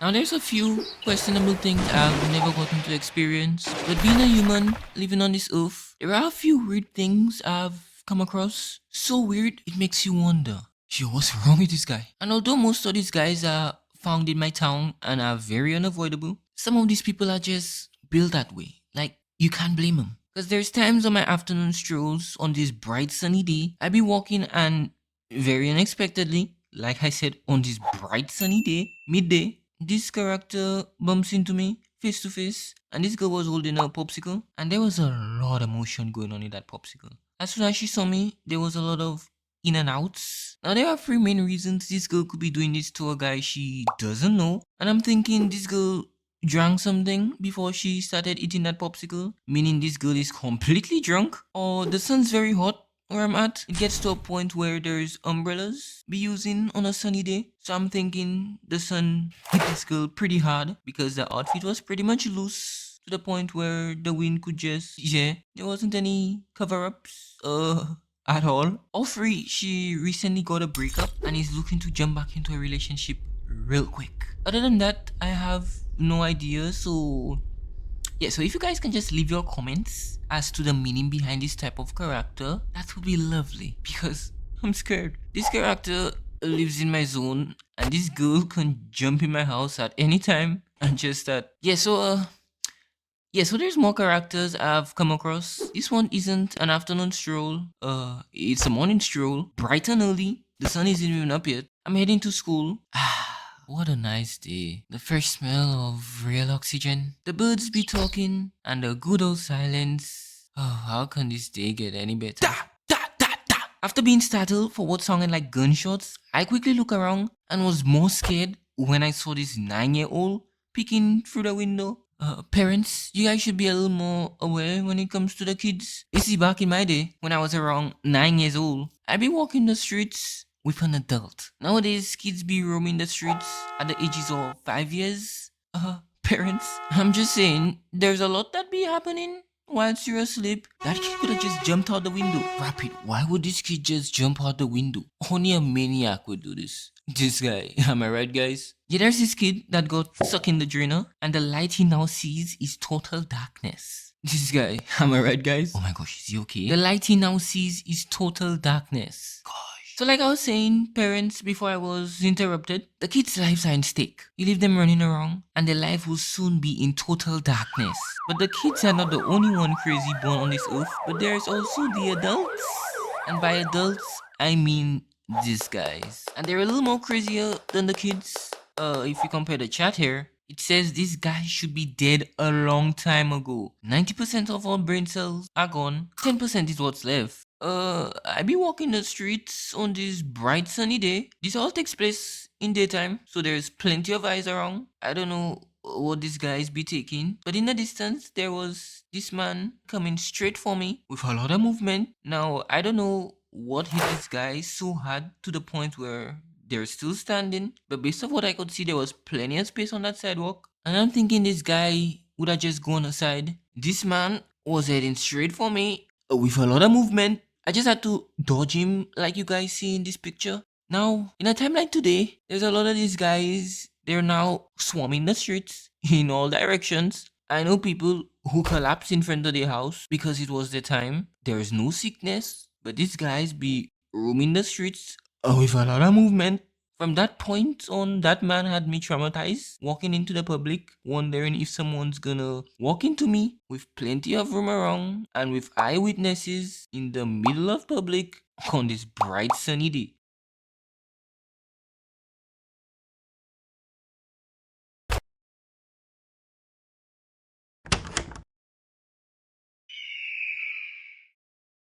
Now, there's a few questionable things I've never gotten to experience, but being a human living on this earth, there are a few weird things I've come across. So weird, it makes you wonder, yo, what's wrong with this guy? And although most of these guys are found in my town and are very unavoidable, some of these people are just built that way. Like, you can't blame them. Because there's times on my afternoon strolls on this bright sunny day, I be walking and very unexpectedly, like I said, on this bright sunny day, midday, this character bumps into me face to face, and this girl was holding a popsicle, and there was a lot of motion going on in that popsicle. As soon as she saw me, there was a lot of in and outs. Now, there are three main reasons this girl could be doing this to a guy she doesn't know, and I'm thinking this girl drank something before she started eating that popsicle, meaning this girl is completely drunk, or the sun's very hot where I'm at. It gets to a point where there's umbrellas be using on a sunny day. So I'm thinking the sun hit this girl pretty hard because the outfit was pretty much loose to the point where the wind could just, yeah, there wasn't any cover-ups at all. All three, she recently got a breakup and is looking to jump back into a relationship real quick. Other than that, I have no idea. So yeah, so if you guys can just leave your comments as to the meaning behind this type of character, that would be lovely because I'm scared. This character lives in my zone and this girl can jump in my house at any time and just that. So there's more characters I've come across. This one isn't an afternoon stroll. It's a morning stroll, bright and early. The sun isn't even up yet. I'm heading to school. What a nice day. The fresh smell of real oxygen. The birds be talking and the good old silence. Oh, how can this day get any better? After being startled for what sounded like gunshots, I quickly look around and was more scared when I saw this 9-year-old peeking through the window. Parents, you guys should be a little more aware when it comes to the kids. You see, back in my day, when I was around 9 years old, I'd be walking the streets with an adult. Nowadays, kids be roaming the streets at the ages of 5 years. Parents, I'm just saying, there's a lot that be happening whilst you're asleep. That kid could have just jumped out the window. Rapid, why would this kid just jump out the window? Only a maniac would do this. This guy, am I right, guys? Yeah, there's this kid that got stuck in the drainer, and the light he now sees is total darkness. This guy, am I right, guys? Oh my gosh, is he okay? The light he now sees is total darkness. Gosh. So like I was saying, parents, before I was interrupted, the kids' lives are in stake. You leave them running around, and their life will soon be in total darkness. But the kids are not the only one crazy born on this earth, but there's also the adults. And by adults, I mean these guys. And they're a little more crazier than the kids. If you compare the chat here, it says this guy should be dead a long time ago. 90% of all brain cells are gone. 10% is what's left. I be walking the streets on this bright sunny day. This all takes place in daytime, so there's plenty of eyes around. I don't know what these guys be taking, but in the distance there was this man coming straight for me with a lot of movement. Now I don't know what hit this guy so hard to the point where they're still standing, but based on what I could see, there was plenty of space on that sidewalk. And I'm thinking this guy would have just gone aside. This man was heading straight for me with a lot of movement. I just had to dodge him like you guys see in this picture. Now, in a time like today, there's a lot of these guys, they're now swarming the streets in all directions. I know people who collapse in front of their house because it was their time. There is no sickness, but these guys be roaming the streets with a lot of movement. From that point on, that man had me traumatized, walking into the public, wondering if someone's gonna walk into me with plenty of room around and with eyewitnesses in the middle of public on this bright sunny day.